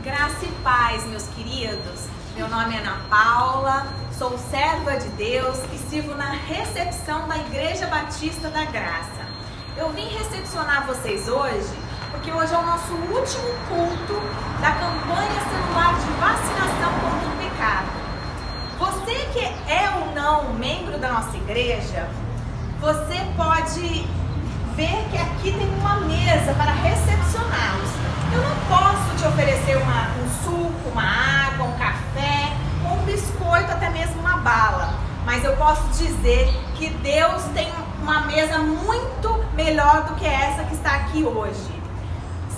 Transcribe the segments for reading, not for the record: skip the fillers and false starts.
Graça e paz, meus queridos. Meu nome é Ana Paula, sou serva de Deus e sirvo na recepção da Igreja Batista da Graça. Eu vim recepcionar vocês hoje porque hoje é o nosso último culto da campanha celular de vacinação contra o pecado. Você que é ou não membro da nossa igreja, você pode ver que aqui tem uma mesa para recepcioná-los. Eu não posso te oferecer um suco, uma água, um café, um biscoito, até mesmo uma bala. Mas eu posso dizer que Deus tem uma mesa muito melhor do que essa que está aqui hoje.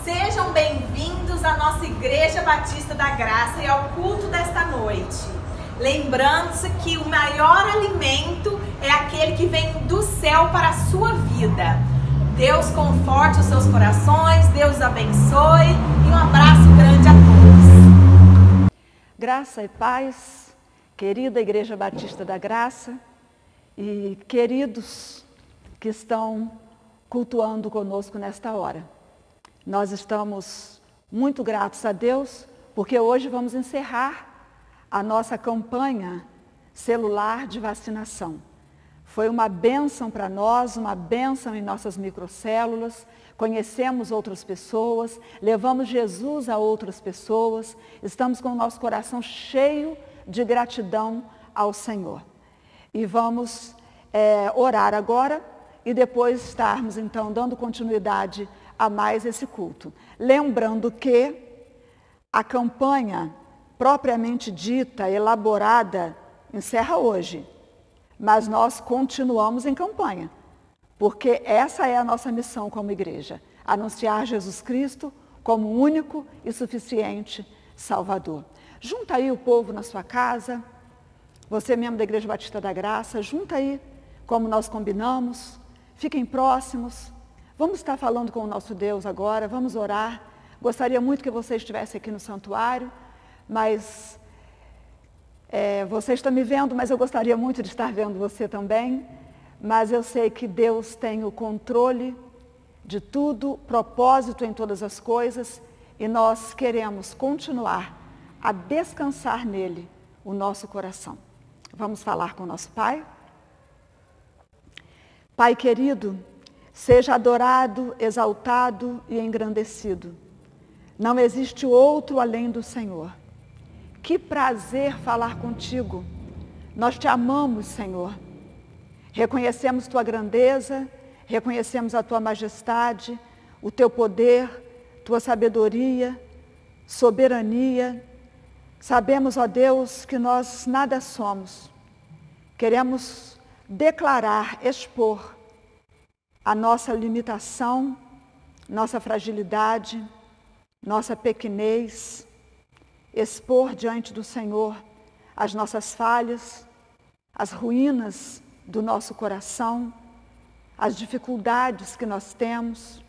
Sejam bem-vindos à nossa Igreja Batista da Graça e ao culto desta noite. Lembrando-se que o maior alimento é aquele que vem do céu para a sua vida. Deus conforte os seus corações, Deus abençoe e um abraço grande a todos. Graça e paz, querida Igreja Batista da Graça e queridos que estão cultuando conosco nesta hora. Nós estamos muito gratos a Deus porque hoje vamos encerrar a nossa campanha celular de vacinação. Foi uma bênção para nós, uma bênção em nossas microcélulas, conhecemos outras pessoas, levamos Jesus a outras pessoas, estamos com o nosso coração cheio de gratidão ao Senhor. E vamos orar agora e depois estarmos então dando continuidade a mais esse culto. Lembrando que a campanha propriamente dita, elaborada, encerra hoje. Mas nós continuamos em campanha, porque essa é a nossa missão como igreja, anunciar Jesus Cristo como único e suficiente Salvador. Junta aí o povo na sua casa, você membro da Igreja Batista da Graça, junta aí como nós combinamos, fiquem próximos, vamos estar falando com o nosso Deus agora, vamos orar. Gostaria muito que você estivesse aqui no santuário, mas você está me vendo, mas eu gostaria muito de estar vendo você também. Mas eu sei que Deus tem o controle de tudo, propósito em todas as coisas, e nós queremos continuar a descansar nele o nosso coração. Vamos falar com o nosso Pai? Pai querido, seja adorado, exaltado e engrandecido. Não existe outro além do Senhor. Que prazer falar contigo. Nós te amamos, Senhor. Reconhecemos tua grandeza, reconhecemos a tua majestade, o teu poder, tua sabedoria, soberania. Sabemos, ó Deus, que nós nada somos. Queremos declarar, expor a nossa limitação, nossa fragilidade, nossa pequenez, expor diante do Senhor as nossas falhas, as ruínas do nosso coração, as dificuldades que nós temos.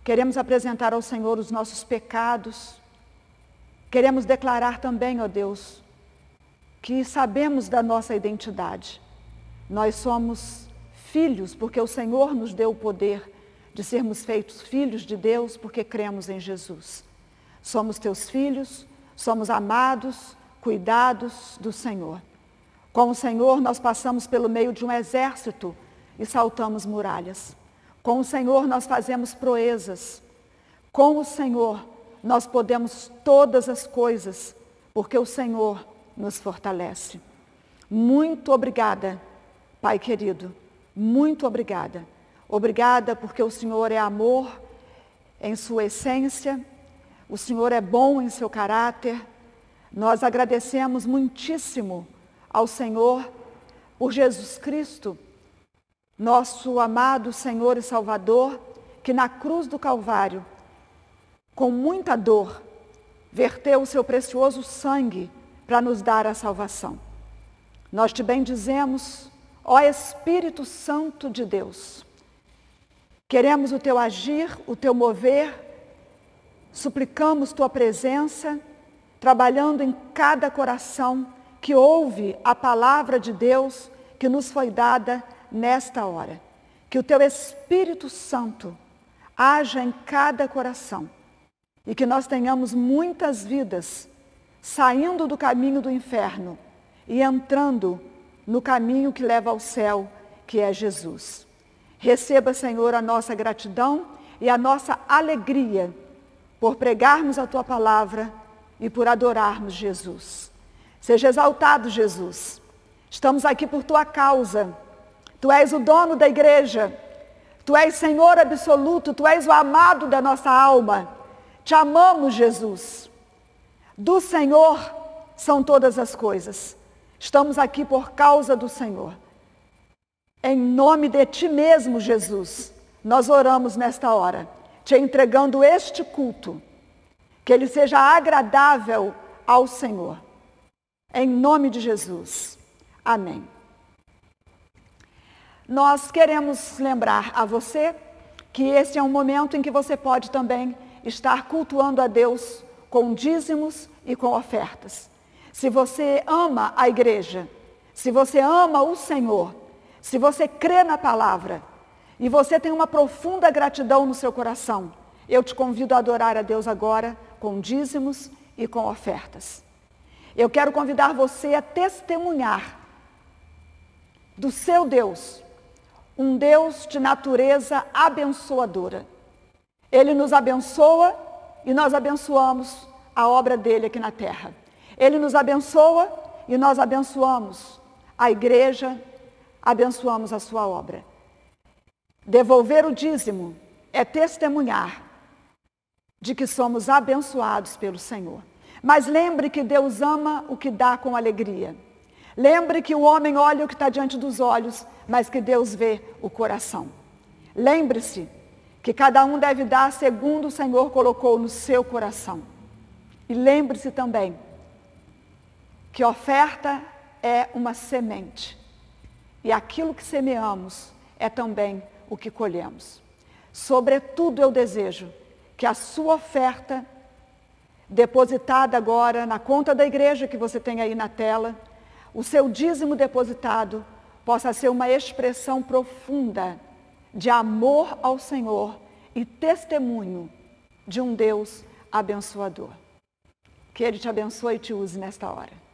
Queremos apresentar ao Senhor os nossos pecados. Queremos declarar também, ó Deus, que sabemos da nossa identidade. Nós somos filhos porque o Senhor nos deu o poder de sermos feitos filhos de Deus porque cremos em Jesus. Somos teus filhos, somos amados, cuidados do Senhor. Com o Senhor nós passamos pelo meio de um exército e saltamos muralhas. Com o Senhor nós fazemos proezas. Com o Senhor nós podemos todas as coisas, porque o Senhor nos fortalece. Muito obrigada, Pai querido. Muito obrigada. Obrigada porque o Senhor é amor em sua essência. O Senhor é bom em seu caráter. Nós agradecemos muitíssimo ao Senhor por Jesus Cristo, nosso amado Senhor e Salvador, que na cruz do Calvário, com muita dor, verteu o seu precioso sangue para nos dar a salvação. Nós te bendizemos, ó Espírito Santo de Deus. Queremos o teu agir, o teu mover. Suplicamos tua presença, trabalhando em cada coração que ouve a palavra de Deus que nos foi dada nesta hora. Que o teu Espírito Santo haja em cada coração e que nós tenhamos muitas vidas saindo do caminho do inferno e entrando no caminho que leva ao céu, que é Jesus. Receba, Senhor, a nossa gratidão e a nossa alegria por pregarmos a Tua palavra e por adorarmos Jesus. Seja exaltado, Jesus. Estamos aqui por Tua causa. Tu és o dono da igreja. Tu és Senhor absoluto. Tu és o amado da nossa alma. Te amamos, Jesus. Do Senhor são todas as coisas. Estamos aqui por causa do Senhor. Em nome de Ti mesmo, Jesus, nós oramos nesta hora, Te entregando este culto, que ele seja agradável ao Senhor. Em nome de Jesus. Amém. Nós queremos lembrar a você que esse é um momento em que você pode também estar cultuando a Deus com dízimos e com ofertas. Se você ama a igreja, se você ama o Senhor, se você crê na palavra e você tem uma profunda gratidão no seu coração, eu te convido a adorar a Deus agora com dízimos e com ofertas. Eu quero convidar você a testemunhar do seu Deus, um Deus de natureza abençoadora. Ele nos abençoa e nós abençoamos a obra dele aqui na terra. Ele nos abençoa e nós abençoamos a igreja, abençoamos a sua obra. Devolver o dízimo é testemunhar de que somos abençoados pelo Senhor. Mas lembre que Deus ama o que dá com alegria. Lembre que o homem olha o que está diante dos olhos, mas que Deus vê o coração. Lembre-se que cada um deve dar segundo o Senhor colocou no seu coração. E lembre-se também que oferta é uma semente. E aquilo que semeamos é também o que colhemos. Sobretudo eu desejo que a sua oferta, depositada agora na conta da igreja que você tem aí na tela, o seu dízimo depositado possa ser uma expressão profunda de amor ao Senhor e testemunho de um Deus abençoador. Que Ele te abençoe e te use nesta hora.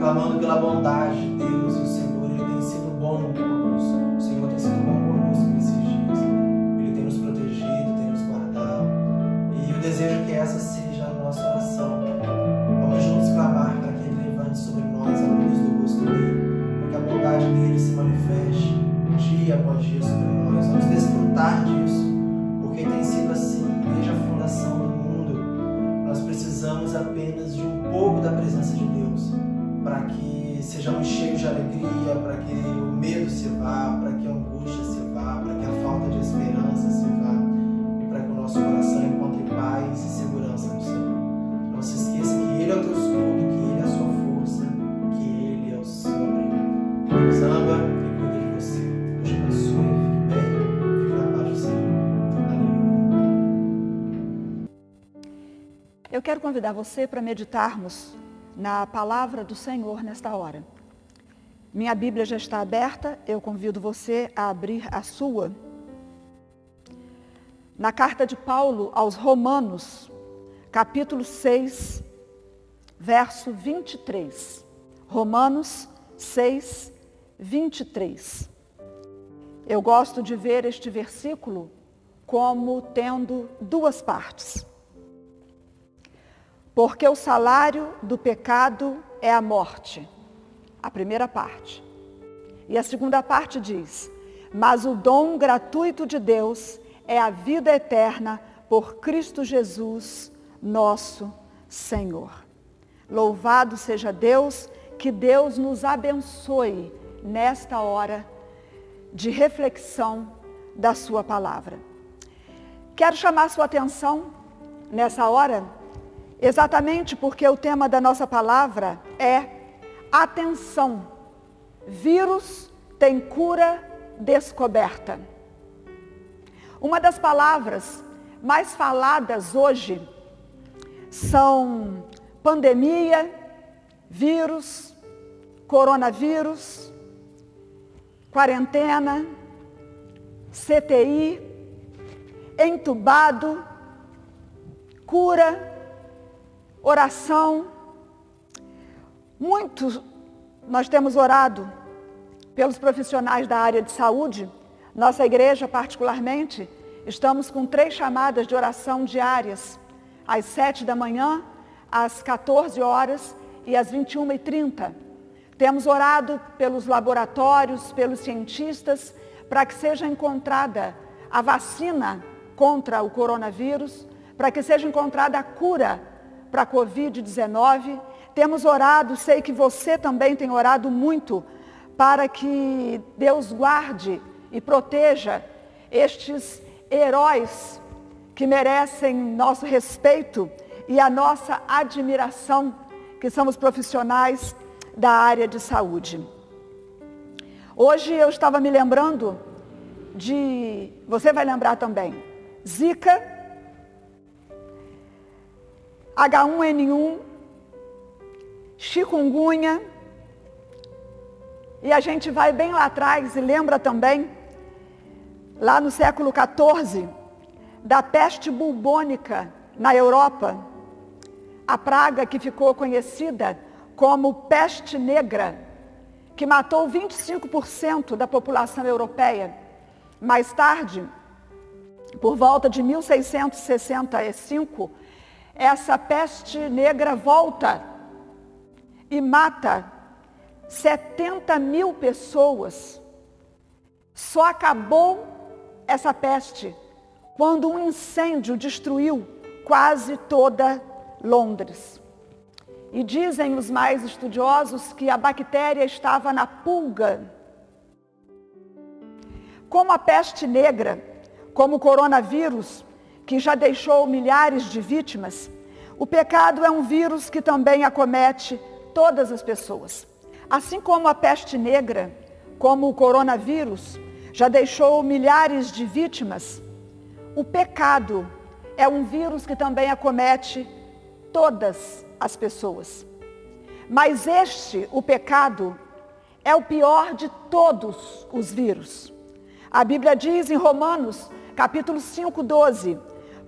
Clamando pela bondade de Deus, e o Senhor, Ele tem sido bom dia após dia sobre nós. Vamos desfrutar disso, porque tem sido assim desde a fundação do mundo. Nós precisamos apenas de um pouco da presença de Deus para que sejamos cheios de alegria, para que o medo se vá, para que a angústia se vá, para que a falta de esperança se vá e para que o nosso coração encontre paz e segurança no Senhor. Não se esqueça que Ele é o teu escudo, que Ele é a sua força, que Ele é o seu abrigo. Deus ama e cuida de você. Deus te abençoe, fique bem, fique na paz do Senhor. Aleluia. Eu quero convidar você para meditarmos na palavra do Senhor nesta hora. Minha Bíblia já está aberta, eu convido você a abrir a sua. Na carta de Paulo aos Romanos, capítulo 6, verso 23. Romanos 6, 23. Eu gosto de ver este versículo como tendo duas partes. Porque o salário do pecado é a morte. A primeira parte. E a segunda parte diz: mas o dom gratuito de Deus é a vida eterna por Cristo Jesus, nosso Senhor. Louvado seja Deus, que Deus nos abençoe nesta hora de reflexão da sua palavra. Quero chamar sua atenção nessa hora, exatamente porque o tema da nossa palavra é atenção, vírus tem cura descoberta. Uma das palavras mais faladas hoje são pandemia, vírus, coronavírus, quarentena, CTI, entubado, cura, oração. Nós temos orado pelos profissionais da área de saúde. Nossa igreja, particularmente, estamos com 3 chamadas de oração diárias, às 7 da manhã, às 14 horas e às 21h30. Temos orado pelos laboratórios, pelos cientistas, para que seja encontrada a vacina contra o coronavírus, para que seja encontrada a cura para a Covid-19. Temos orado, sei que você também tem orado muito, para que Deus guarde e proteja estes heróis que merecem nosso respeito e a nossa admiração, que são os profissionais da área de saúde. Hoje eu estava me lembrando você vai lembrar também, Zika, H1N1, chikungunya, e a gente vai bem lá atrás e lembra também, lá no século XIV, da peste bubônica na Europa, a praga que ficou conhecida como peste negra, que matou 25% da população europeia. Mais tarde, por volta de 1665, essa peste negra volta e mata 70 mil pessoas. Só acabou essa peste quando um incêndio destruiu quase toda Londres. E dizem os mais estudiosos que a bactéria estava na pulga. Como a peste negra, como o coronavírus, que já deixou milhares de vítimas, o pecado é um vírus que também acomete todas as pessoas. Assim como a peste negra, como o coronavírus, já deixou milhares de vítimas, o pecado é um vírus que também acomete todas as pessoas. Mas o pecado, é o pior de todos os vírus. A Bíblia diz em Romanos, capítulo 5, 12,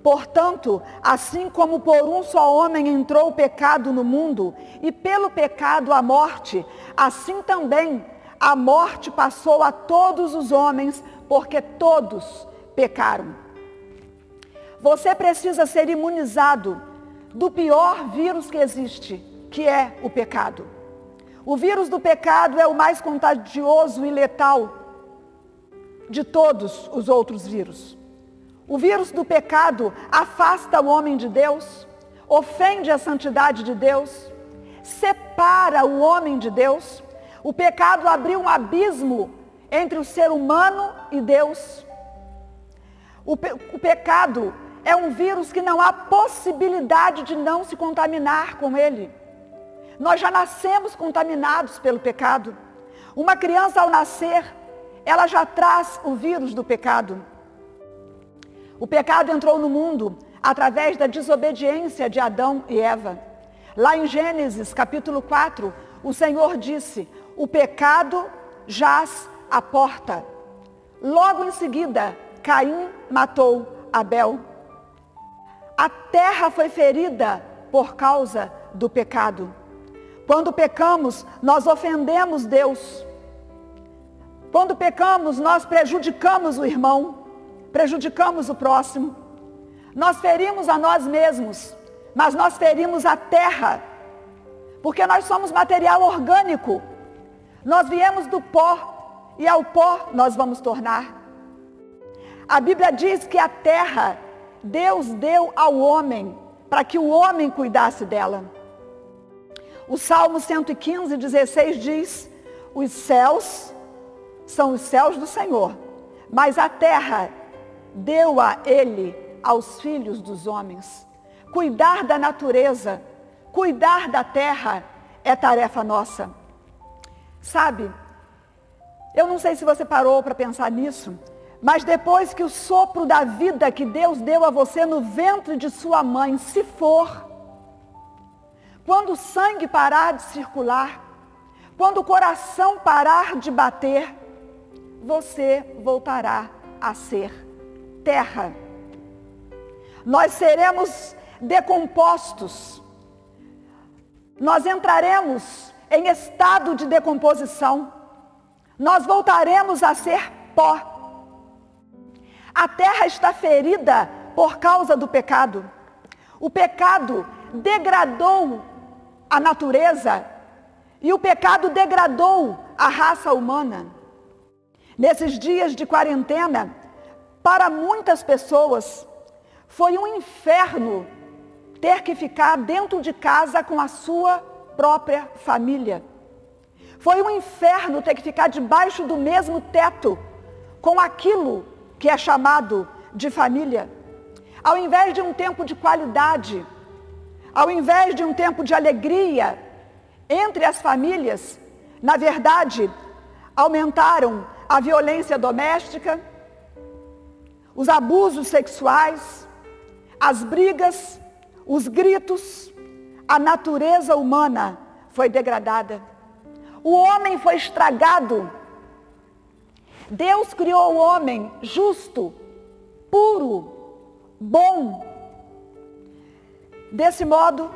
portanto, assim como por um só homem entrou o pecado no mundo, e pelo pecado a morte, assim também a morte passou a todos os homens, porque todos pecaram. Você precisa ser imunizado do pior vírus que existe, que é o pecado. O vírus do pecado é o mais contagioso e letal. de todos os outros vírus. O vírus do pecado afasta o homem de Deus, ofende a santidade de Deus, separa o homem de Deus. O pecado abriu um abismo entre o ser humano e Deus. O pecado é um vírus que não há possibilidade de não se contaminar com ele. Nós já nascemos contaminados pelo pecado. Uma criança ao nascer, ela já traz o vírus do pecado. O pecado entrou no mundo através da desobediência de Adão e Eva. Lá em Gênesis capítulo 4, o Senhor disse: o pecado jaz à porta. Logo em seguida, Caim matou Abel. A terra foi ferida por causa do pecado. Quando pecamos, nós ofendemos Deus. Quando pecamos, nós prejudicamos o irmão, prejudicamos o próximo. Nós ferimos a nós mesmos, mas nós ferimos a terra, porque nós somos material orgânico. Nós viemos do pó e ao pó nós vamos tornar. A Bíblia diz que a terra Deus deu ao homem para que o homem cuidasse dela. O Salmo 115, 16 diz: os céus são os céus do Senhor, mas a terra deu a ele, aos filhos dos homens. Cuidar da natureza, cuidar da terra é tarefa nossa. Sabe, eu não sei se você parou para pensar nisso, mas depois que o sopro da vida que Deus deu a você no ventre de sua mãe se for, quando o sangue parar de circular, quando o coração parar de bater, você voltará a ser terra. Nós seremos decompostos. Nós entraremos em estado de decomposição. Nós voltaremos a ser pó. A terra está ferida por causa do pecado. O pecado degradou a natureza e o pecado degradou a raça humana. Nesses dias de quarentena, para muitas pessoas, foi um inferno ter que ficar dentro de casa com a sua própria família. Foi um inferno ter que ficar debaixo do mesmo teto com aquilo que é chamado de família. Ao invés de um tempo de qualidade, ao invés de um tempo de alegria entre as famílias, na verdade, aumentaram a violência doméstica, os abusos sexuais, as brigas, os gritos. A natureza humana foi degradada. O homem foi estragado. Deus criou o homem justo, puro, bom. Desse modo,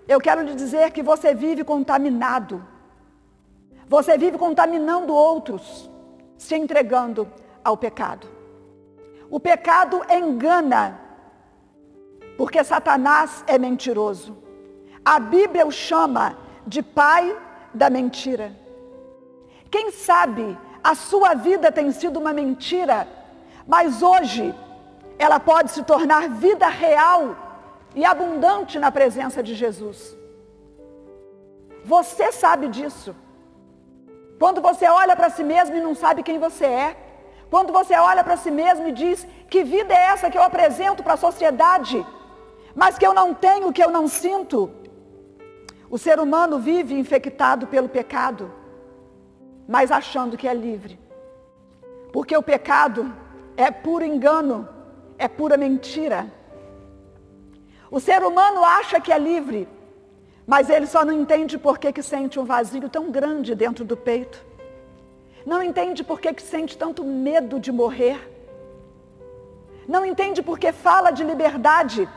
eu quero lhe dizer que você vive contaminado. Você vive contaminando outros, se entregando ao pecado. O pecado engana, porque Satanás é mentiroso. A Bíblia o chama de pai da mentira. Quem sabe a sua vida tem sido uma mentira, mas hoje ela pode se tornar vida real e abundante na presença de Jesus. Você sabe disso. Quando você olha para si mesmo e não sabe quem você é, quando você olha para si mesmo e diz: que vida é essa que eu apresento para a sociedade, mas que eu não tenho, que eu não sinto? O ser humano vive infectado pelo pecado, mas achando que é livre. Porque o pecado é puro engano, é pura mentira. O ser humano acha que é livre, mas ele só não entende por que sente um vazio tão grande dentro do peito. Não entende por que sente tanto medo de morrer. Não entende por que fala de liberdade,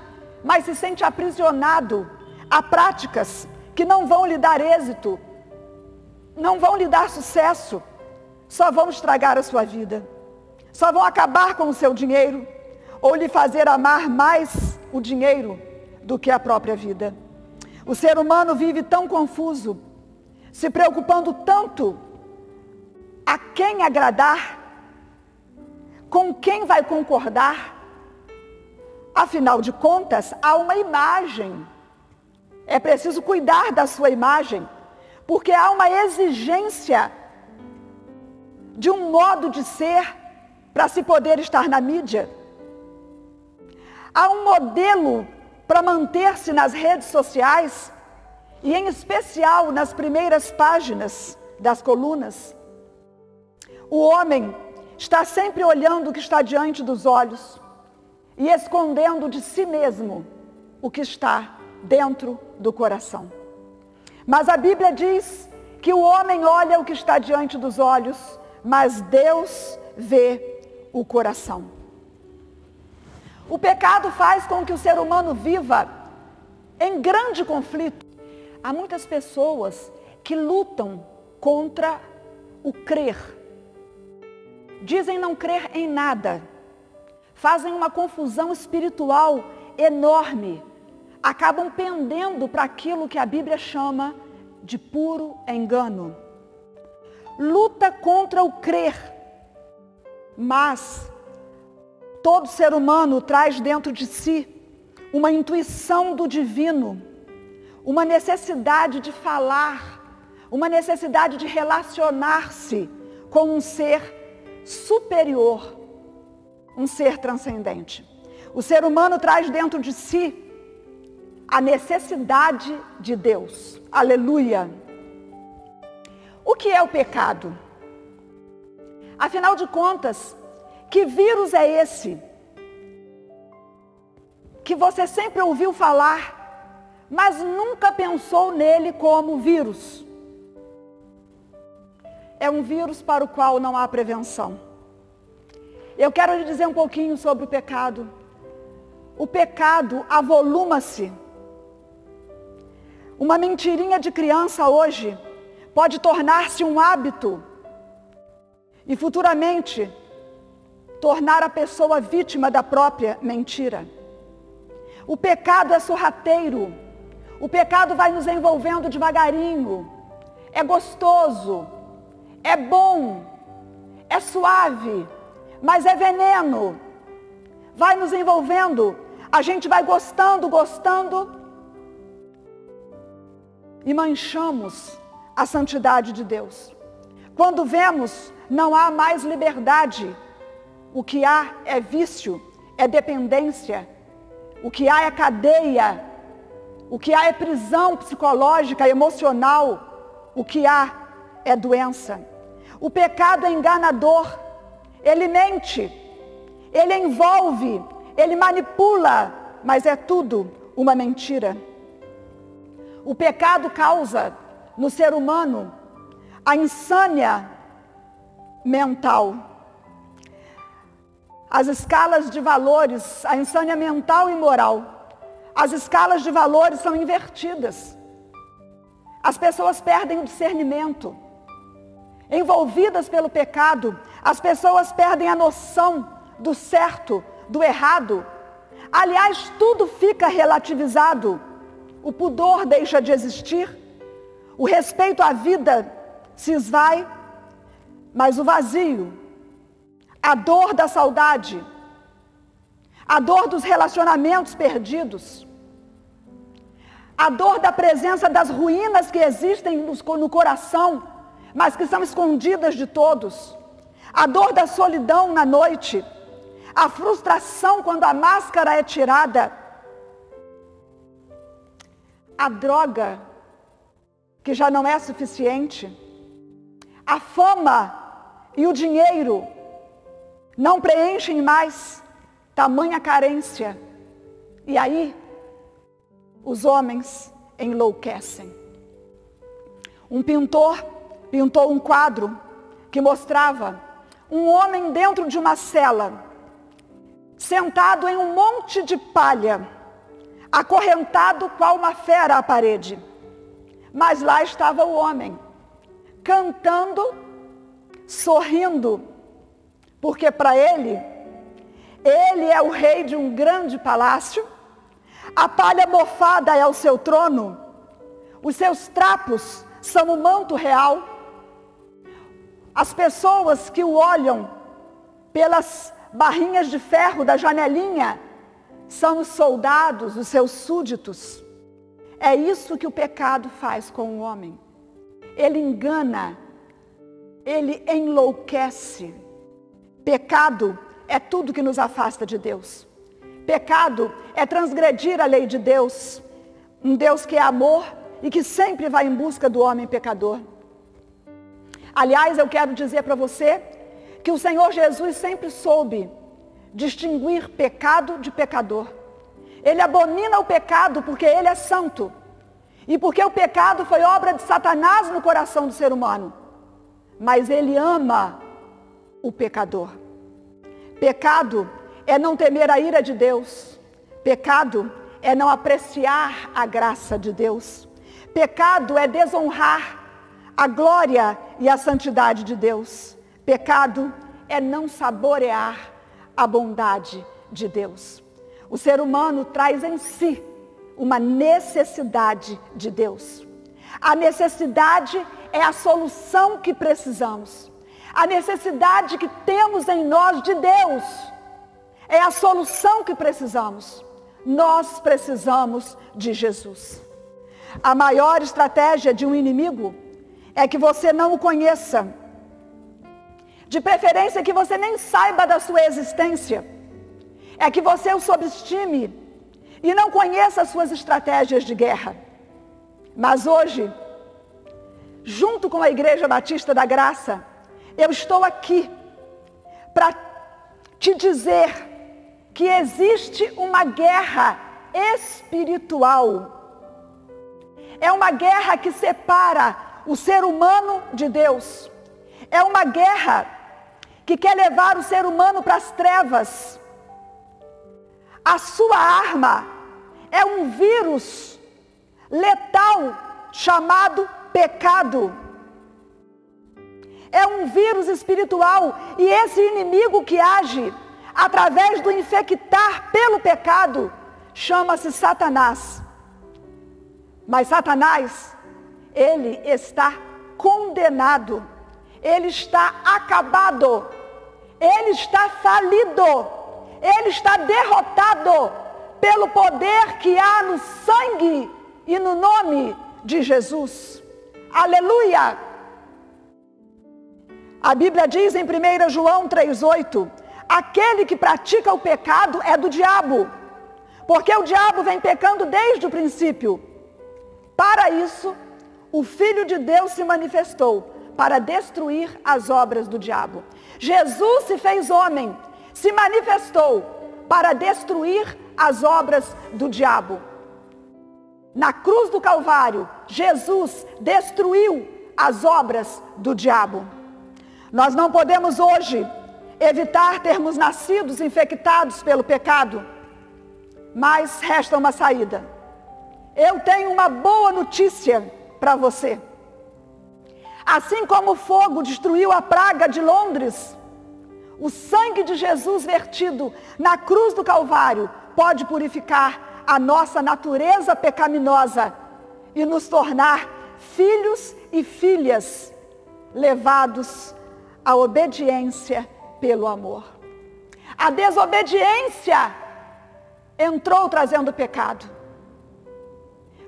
mas se sente aprisionado a práticas que não vão lhe dar êxito, não vão lhe dar sucesso, só vão estragar a sua vida, só vão acabar com o seu dinheiro, ou lhe fazer amar mais o dinheiro do que a própria vida. O ser humano vive tão confuso, se preocupando tanto a quem agradar, com quem vai concordar? Afinal de contas, há uma imagem. É preciso cuidar da sua imagem, porque há uma exigência de um modo de ser para se poder estar na mídia. Há um modelo para manter-se nas redes sociais, e em especial nas primeiras páginas das colunas. O homem está sempre olhando o que está diante dos olhos e escondendo de si mesmo o que está dentro do coração. Mas a Bíblia diz que o homem olha o que está diante dos olhos, mas Deus vê o coração. O pecado faz com que o ser humano viva em grande conflito. Há muitas pessoas que lutam contra o crer. Dizem não crer em nada. Fazem uma confusão espiritual enorme. Acabam pendendo para aquilo que a Bíblia chama de puro engano. Luta contra o crer. Mas todo ser humano traz dentro de si uma intuição do divino, uma necessidade de falar, uma necessidade de relacionar-se com um ser superior, um ser transcendente. O ser humano traz dentro de si a necessidade de Deus. Aleluia! O que é o pecado? Afinal de contas, que vírus é esse que você sempre ouviu falar, mas nunca pensou nele como vírus? É um vírus para o qual não há prevenção. Eu quero lhe dizer um pouquinho sobre o pecado. O pecado avoluma-se. Uma mentirinha de criança hoje pode tornar-se um hábito e futuramente tornar a pessoa vítima da própria mentira. O pecado é sorrateiro. O pecado vai nos envolvendo devagarinho. É gostoso, é bom, é suave, mas é veneno. Vai nos envolvendo, a gente vai gostando e manchamos a santidade de Deus. Quando vemos, não há mais liberdade. O que há é vício, é dependência. O que há é cadeia. O que há é prisão psicológica, emocional. O que há é doença. O pecado é enganador. Ele mente. Ele envolve. Ele manipula. Mas é tudo uma mentira. O pecado causa no ser humano a insânia mental. As escalas de valores, a insânia mental e moral, as escalas de valores são invertidas. As pessoas perdem o discernimento. Envolvidas pelo pecado, as pessoas perdem a noção do certo, do errado. Aliás, tudo fica relativizado. O pudor deixa de existir. O respeito à vida se esvai. Mas o vazio, a dor da saudade, a dor dos relacionamentos perdidos, a dor da presença das ruínas que existem no coração, mas que são escondidas de todos, a dor da solidão na noite, a frustração quando a máscara é tirada, a droga que já não é suficiente, a fama e o dinheiro não preenchem mais tamanha carência. E aí, os homens enlouquecem. Um pintor pintou um quadro que mostrava um homem dentro de uma cela, sentado em um monte de palha, acorrentado qual uma fera à parede. Mas lá estava o homem, cantando, sorrindo, porque para ele é o rei de um grande palácio, a palha mofada é o seu trono, os seus trapos são o manto real. As pessoas que o olham pelas barrinhas de ferro da janelinha são os soldados, os seus súditos. É isso que o pecado faz com o homem. Ele engana, ele enlouquece. Pecado é tudo que nos afasta de Deus. Pecado é transgredir a lei de Deus, um Deus que é amor e que sempre vai em busca do homem pecador. Aliás, eu quero dizer para você que o Senhor Jesus sempre soube distinguir pecado de pecador. Ele abomina o pecado porque ele é santo e porque o pecado foi obra de Satanás no coração do ser humano. Mas ele ama o pecador. Pecado é não temer a ira de Deus. Pecado é não apreciar a graça de Deus. Pecado é desonrar a glória e a santidade de Deus. Pecado é não saborear a bondade de Deus. O ser humano traz em si uma necessidade de Deus. A necessidade é a solução que precisamos. A necessidade que temos em nós de Deus é a solução que precisamos. Nós precisamos de Jesus. A maior estratégia de um inimigo é que você não o conheça. De preferência que você nem saiba da sua existência. É que você o subestime e não conheça as suas estratégias de guerra. Mas hoje, junto com a Igreja Batista da Graça, eu estou aqui para te dizer que existe uma guerra espiritual. É uma guerra que separa o ser humano de Deus. É uma guerra que quer levar o ser humano para as trevas. A sua arma é um vírus letal chamado pecado. É um vírus espiritual e esse inimigo que age através do infectar pelo pecado chama-se Satanás. Mas Satanás, ele está condenado, ele está acabado, ele está falido, ele está derrotado pelo poder que há no sangue e no nome de Jesus. Aleluia! A Bíblia diz em 1 João 3,8, aquele que pratica o pecado é do diabo, porque o diabo vem pecando desde o princípio. Para isso, o Filho de Deus se manifestou para destruir as obras do diabo. Jesus se fez homem, se manifestou para destruir as obras do diabo. Na cruz do Calvário, Jesus destruiu as obras do diabo. Nós não podemos hoje evitar termos nascidos infectados pelo pecado, mas resta uma saída. Eu tenho uma boa notícia para você. Assim como o fogo destruiu a praga de Londres, o sangue de Jesus vertido na cruz do Calvário pode purificar a nossa natureza pecaminosa e nos tornar filhos e filhas levados à obediência pelo amor. A desobediência entrou trazendo pecado.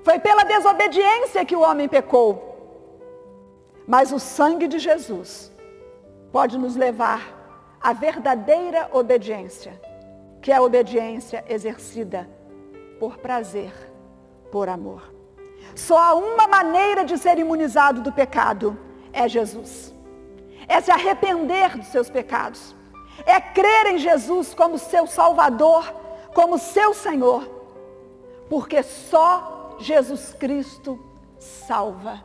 Foi pela desobediência que o homem pecou. Mas o sangue de Jesus pode nos levar à verdadeira obediência, que é a obediência exercida por prazer, por amor. Só há uma maneira de ser imunizado do pecado, é Jesus. É se arrepender dos seus pecados. É crer em Jesus como seu Salvador, como seu Senhor. Porque só Jesus Cristo salva.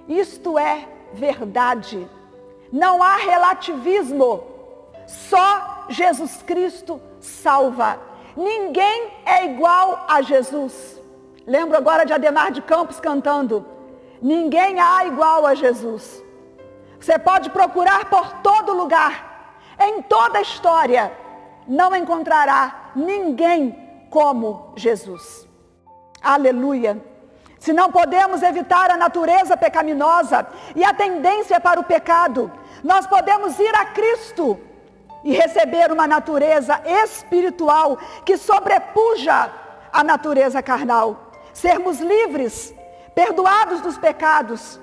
Isto é verdade. Não há relativismo. Só Jesus Cristo salva. Ninguém é igual a Jesus. Lembro agora de Ademar de Campos cantando: ninguém há igual a Jesus. Você pode procurar por todo lugar, em toda a história, não encontrará ninguém como Jesus. Aleluia! Se não podemos evitar a natureza pecaminosa e a tendência para o pecado, nós podemos ir a Cristo e receber uma natureza espiritual que sobrepuja a natureza carnal. Sermos livres, perdoados dos pecados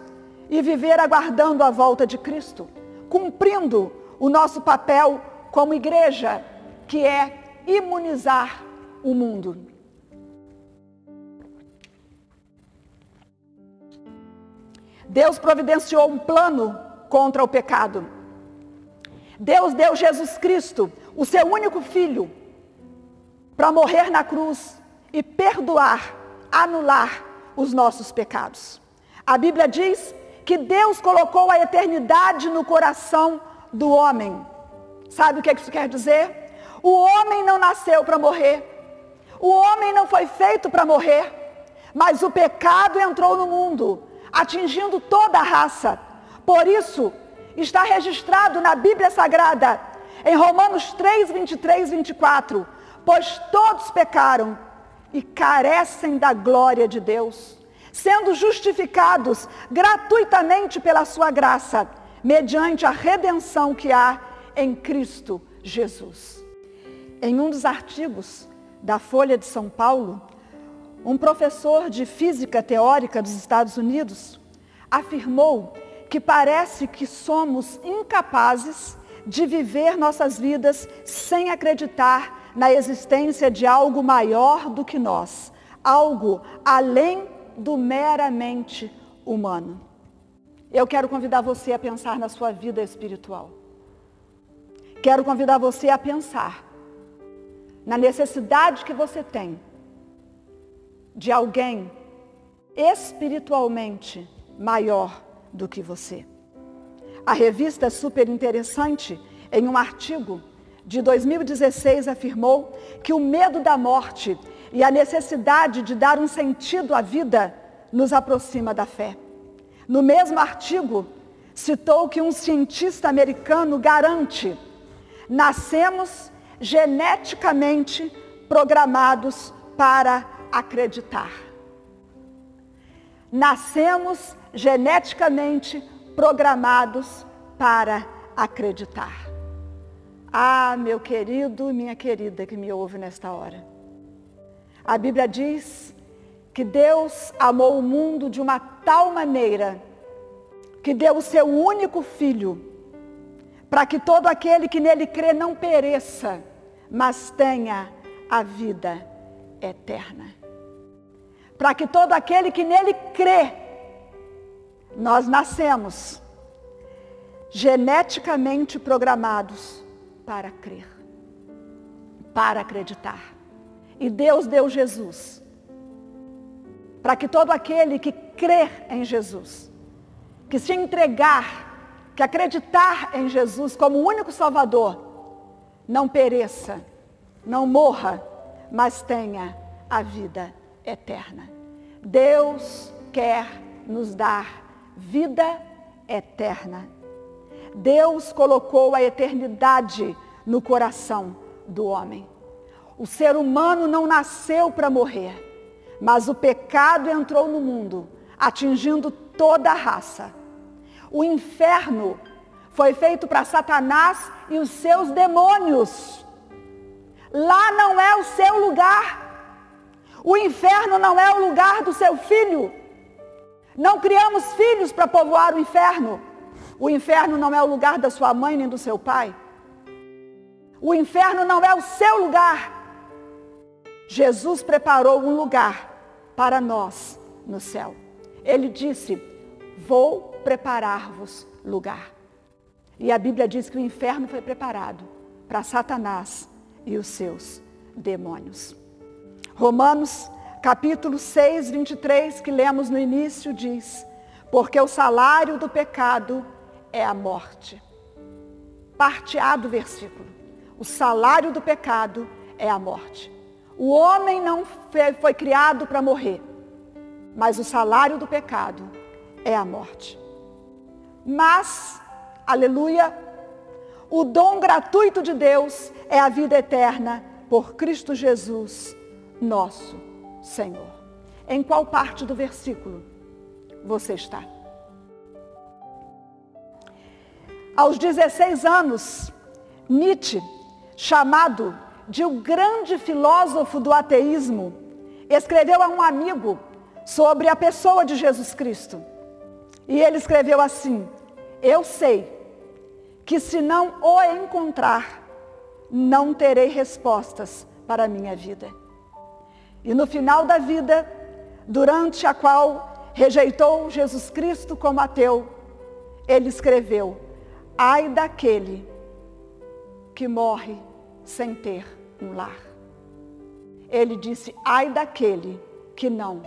e viver aguardando a volta de Cristo, cumprindo o nosso papel como igreja, que é imunizar o mundo. Deus providenciou um plano contra o pecado. Deus deu Jesus Cristo, o seu único Filho, para morrer na cruz e perdoar, anular os nossos pecados. A Bíblia diz que Deus colocou a eternidade no coração do homem. Sabe o que isso quer dizer? O homem não nasceu para morrer. O homem não foi feito para morrer. Mas o pecado entrou no mundo, atingindo toda a raça. Por isso, está registrado na Bíblia Sagrada, em Romanos 3, 23, 24, pois todos pecaram e carecem da glória de Deus, sendo justificados gratuitamente pela sua graça, mediante a redenção que há em Cristo Jesus. Em um dos artigos da Folha de São Paulo, um professor de física teórica dos Estados Unidos afirmou que parece que somos incapazes de viver nossas vidas sem acreditar na existência de algo maior do que nós, algo além do meramente humano. Eu quero convidar você a pensar na sua vida espiritual. Quero convidar você a pensar na necessidade que você tem de alguém espiritualmente maior do que você. A revista Super Interessante, em um artigo de 2016, afirmou que o medo da morte e a necessidade de dar um sentido à vida nos aproxima da fé. No mesmo artigo, citou que um cientista americano garante: nascemos geneticamente programados para acreditar. Nascemos geneticamente programados para acreditar. Ah, meu querido, minha querida que me ouve nesta hora. A Bíblia diz que Deus amou o mundo de uma tal maneira que deu o seu único Filho, para que todo aquele que nele crê não pereça, mas tenha a vida eterna. Para que todo aquele que nele crê, nós nascemos geneticamente programados para crer, para acreditar. E Deus deu Jesus, para que todo aquele que crer em Jesus, que se entregar, que acreditar em Jesus como o único Salvador, não pereça, não morra, mas tenha a vida eterna. Deus quer nos dar vida eterna. Deus colocou a eternidade no coração do homem. O ser humano não nasceu para morrer, mas o pecado entrou no mundo, atingindo toda a raça. O inferno foi feito para Satanás e os seus demônios. Lá não é o seu lugar. O inferno não é o lugar do seu filho. Não criamos filhos para povoar o inferno. O inferno não é o lugar da sua mãe nem do seu pai. O inferno não é o seu lugar. Jesus preparou um lugar para nós no céu. Ele disse: vou preparar-vos lugar. E a Bíblia diz que o inferno foi preparado para Satanás e os seus demônios. Romanos capítulo 6, 23, que lemos no início, diz: porque o salário do pecado é a morte. Parte A do versículo. O salário do pecado é a morte. O homem não foi criado para morrer, mas o salário do pecado é a morte. Mas, aleluia, o dom gratuito de Deus é a vida eterna por Cristo Jesus, nosso Senhor. Em qual parte do versículo você está? Aos 16 anos, Nietzsche, chamado de o grande filósofo do ateísmo, escreveu a um amigo sobre a pessoa de Jesus Cristo. E ele escreveu assim: eu sei que se não o encontrar, não terei respostas para a minha vida. E no final da vida, durante a qual rejeitou Jesus Cristo como ateu, ele escreveu: ai daquele que morre sem ter um lar. Ele disse: ai daquele que não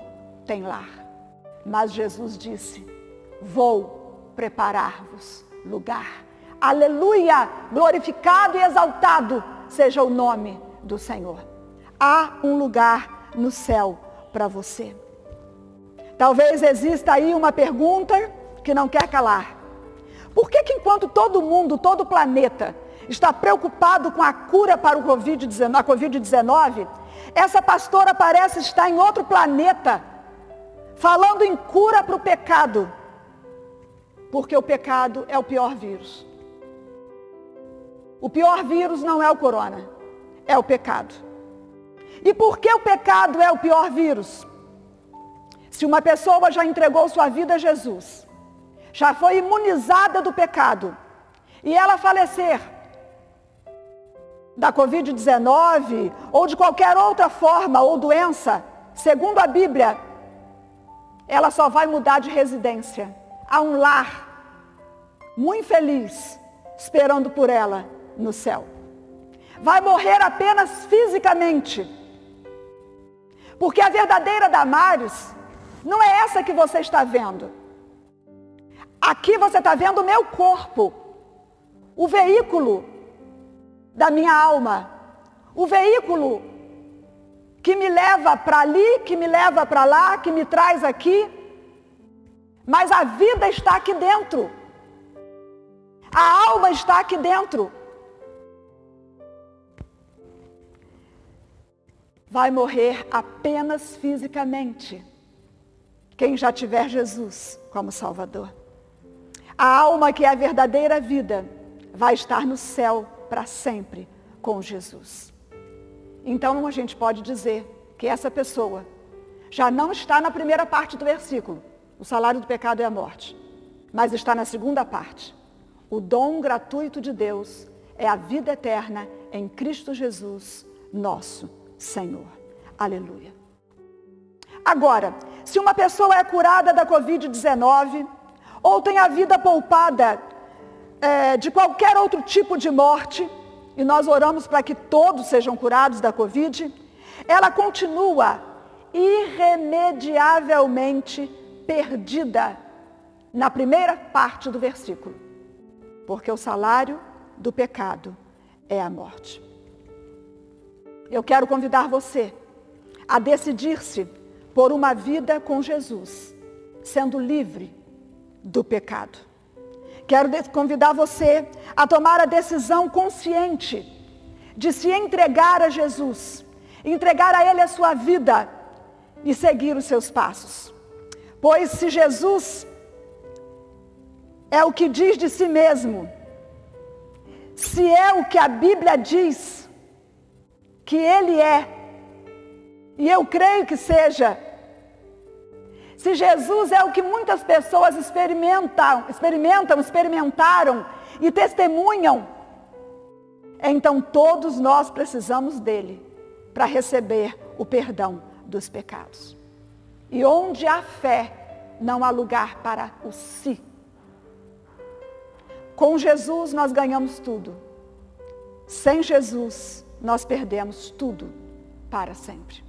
tem lar. Mas Jesus disse: vou preparar-vos lugar. Aleluia! Glorificado e exaltado seja o nome do Senhor. Há um lugar no céu para você. Talvez exista aí uma pergunta que não quer calar. Por que enquanto todo mundo, todo o planeta está preocupado com a cura para a Covid-19, essa pastora parece estar em outro planeta, falando em cura para o pecado? Porque o pecado é o pior vírus. O pior vírus não é o corona, é o pecado. E por que o pecado é o pior vírus? Se uma pessoa já entregou sua vida a Jesus, já foi imunizada do pecado, e ela falecer da Covid-19 ou de qualquer outra forma ou doença, segundo a Bíblia, ela só vai mudar de residência. Há um lar muito feliz esperando por ela no céu. Vai morrer apenas fisicamente. Porque a verdadeira Damares não é essa que você está vendo. Aqui você está vendo o meu corpo, o veículo da minha alma, o veículo que me leva para ali, que me leva para lá, que me traz aqui. Mas a vida está aqui dentro. A alma está aqui dentro. Vai morrer apenas fisicamente quem já tiver Jesus como Salvador. A alma, que é a verdadeira vida, vai estar no céu para sempre com Jesus. Então a gente pode dizer que essa pessoa já não está na primeira parte do versículo, o salário do pecado é a morte, mas está na segunda parte. O dom gratuito de Deus é a vida eterna em Cristo Jesus, nosso Senhor. Aleluia. Agora, se uma pessoa é curada da Covid-19, ou tem a vida poupada de qualquer outro tipo de morte, e nós oramos para que todos sejam curados da Covid, ela continua irremediavelmente perdida na primeira parte do versículo, porque o salário do pecado é a morte. Eu quero convidar você a decidir-se por uma vida com Jesus, sendo livre do pecado. Quero convidar você a tomar a decisão consciente de se entregar a Jesus, entregar a Ele a sua vida e seguir os seus passos. Pois se Jesus é o que diz de si mesmo, se é o que a Bíblia diz que Ele é, e eu creio que seja, se Jesus é o que muitas pessoas experimentaram e testemunham, então todos nós precisamos dele para receber o perdão dos pecados. E onde há fé, não há lugar para o si. Com Jesus nós ganhamos tudo. Sem Jesus nós perdemos tudo para sempre.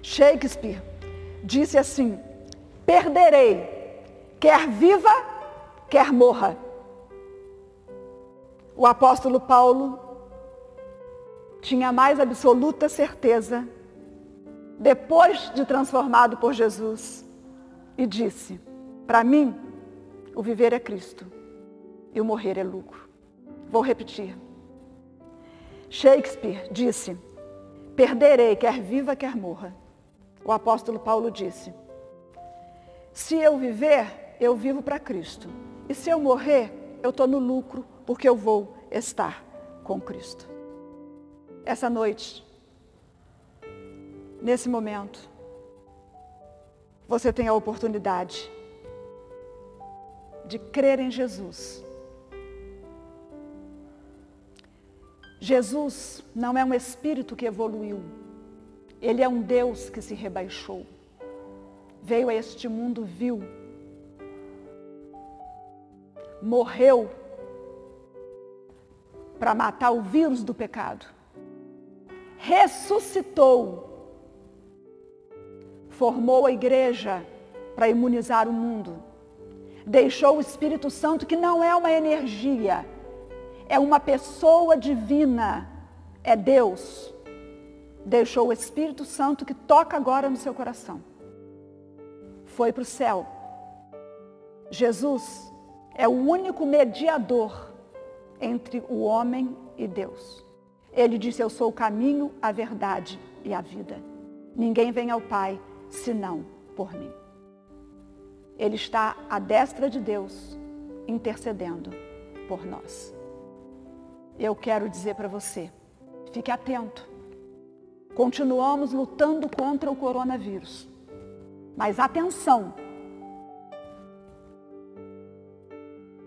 Shakespeare disse assim: perderei, quer viva, quer morra. O apóstolo Paulo tinha mais absoluta certeza, depois de transformado por Jesus, e disse: para mim, o viver é Cristo e o morrer é lucro. Vou repetir. Shakespeare disse: perderei, quer viva, quer morra. O apóstolo Paulo disse: se eu viver, eu vivo para Cristo. E se eu morrer, eu estou no lucro porque eu vou estar com Cristo. Essa noite, nesse momento, você tem a oportunidade de crer em Jesus. Jesus não é um espírito que evoluiu. Ele é um Deus que se rebaixou. Veio a este mundo vil. Morreu para matar o vírus do pecado. Ressuscitou. Formou a igreja para imunizar o mundo. Deixou o Espírito Santo, que não é uma energia, é uma pessoa divina, é Deus. Deixou o Espírito Santo que toca agora no seu coração. Foi para o céu. Jesus é o único mediador entre o homem e Deus. Ele disse: eu sou o caminho, a verdade e a vida. Ninguém vem ao Pai senão por mim. Ele está à destra de Deus, intercedendo por nós. Eu quero dizer para você, fique atento. Continuamos lutando contra o coronavírus. Mas atenção!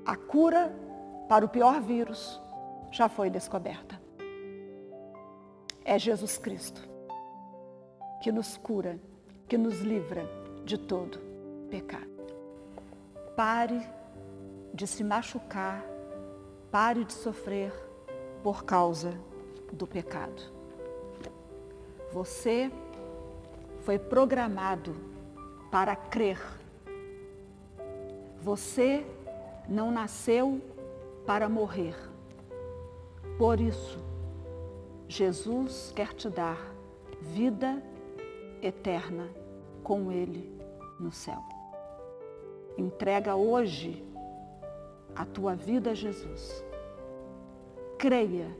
A cura para o pior vírus já foi descoberta. É Jesus Cristo que nos cura, que nos livra de todo pecado. Pare de se machucar, pare de sofrer por causa do pecado. Você foi programado para crer. Você não nasceu para morrer. Por isso, Jesus quer te dar vida eterna com Ele no céu. Entrega hoje a tua vida a Jesus. Creia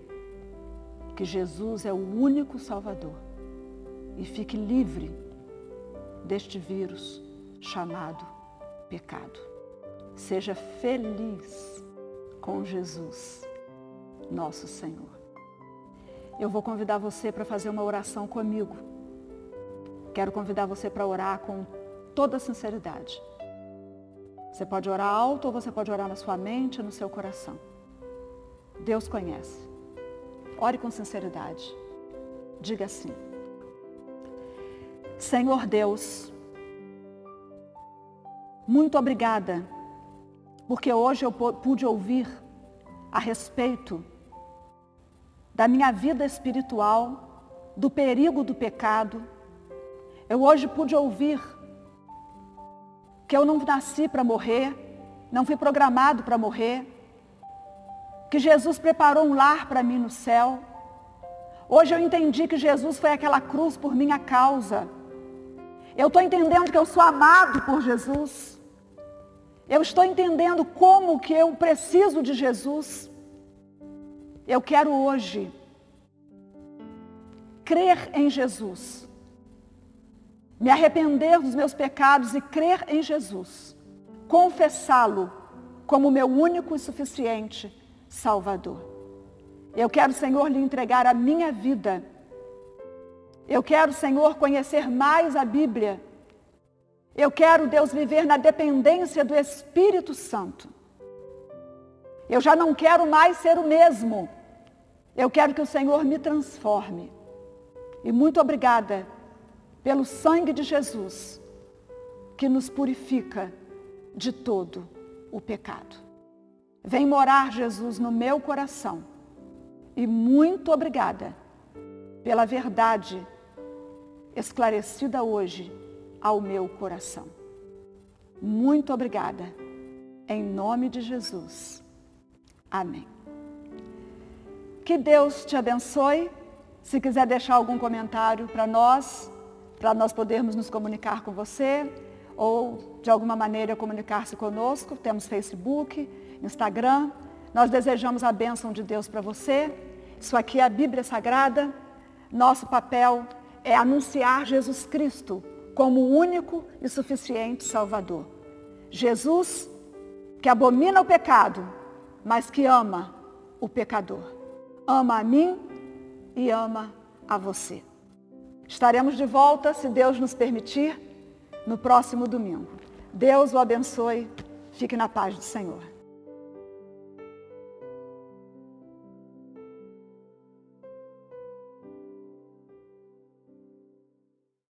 que Jesus é o único Salvador e fique livre deste vírus chamado pecado. Seja feliz com Jesus, nosso Senhor. Eu vou convidar você para fazer uma oração comigo. Quero convidar você para orar com toda sinceridade. Você pode orar alto ou você pode orar na sua mente, no seu coração. Deus conhece. Ore com sinceridade. Diga assim: Senhor Deus, muito obrigada, porque hoje eu pude ouvir a respeito da minha vida espiritual, do perigo do pecado. Eu hoje pude ouvir que eu não nasci para morrer, não fui programado para morrer, que Jesus preparou um lar para mim no céu. Hoje eu entendi que Jesus foi aquela cruz por minha causa. Eu estou entendendo que eu sou amado por Jesus. Eu estou entendendo como que eu preciso de Jesus. Eu quero hoje crer em Jesus, me arrepender dos meus pecados e crer em Jesus, confessá-lo como meu único e suficiente Salvador. Eu quero, Senhor, lhe entregar a minha vida. Eu quero, Senhor, conhecer mais a Bíblia. Eu quero, Deus, viver na dependência do Espírito Santo. Eu já não quero mais ser o mesmo. Eu quero que o Senhor me transforme. E muito obrigada pelo sangue de Jesus, que nos purifica de todo o pecado. Vem morar, Jesus, no meu coração. E muito obrigada pela verdade esclarecida hoje ao meu coração. Muito obrigada. Em nome de Jesus. Amém. Que Deus te abençoe. Se quiser deixar algum comentário para nós podermos nos comunicar com você, ou de alguma maneira comunicar-se conosco, temos Facebook, Instagram. Nós desejamos a bênção de Deus para você. Isso aqui é a Bíblia Sagrada. Nosso papel é anunciar Jesus Cristo como o único e suficiente Salvador. Jesus, que abomina o pecado mas que ama o pecador. Ama a mim e ama a você. Estaremos de volta, se Deus nos permitir, no próximo domingo. Deus o abençoe. Fique na paz do Senhor.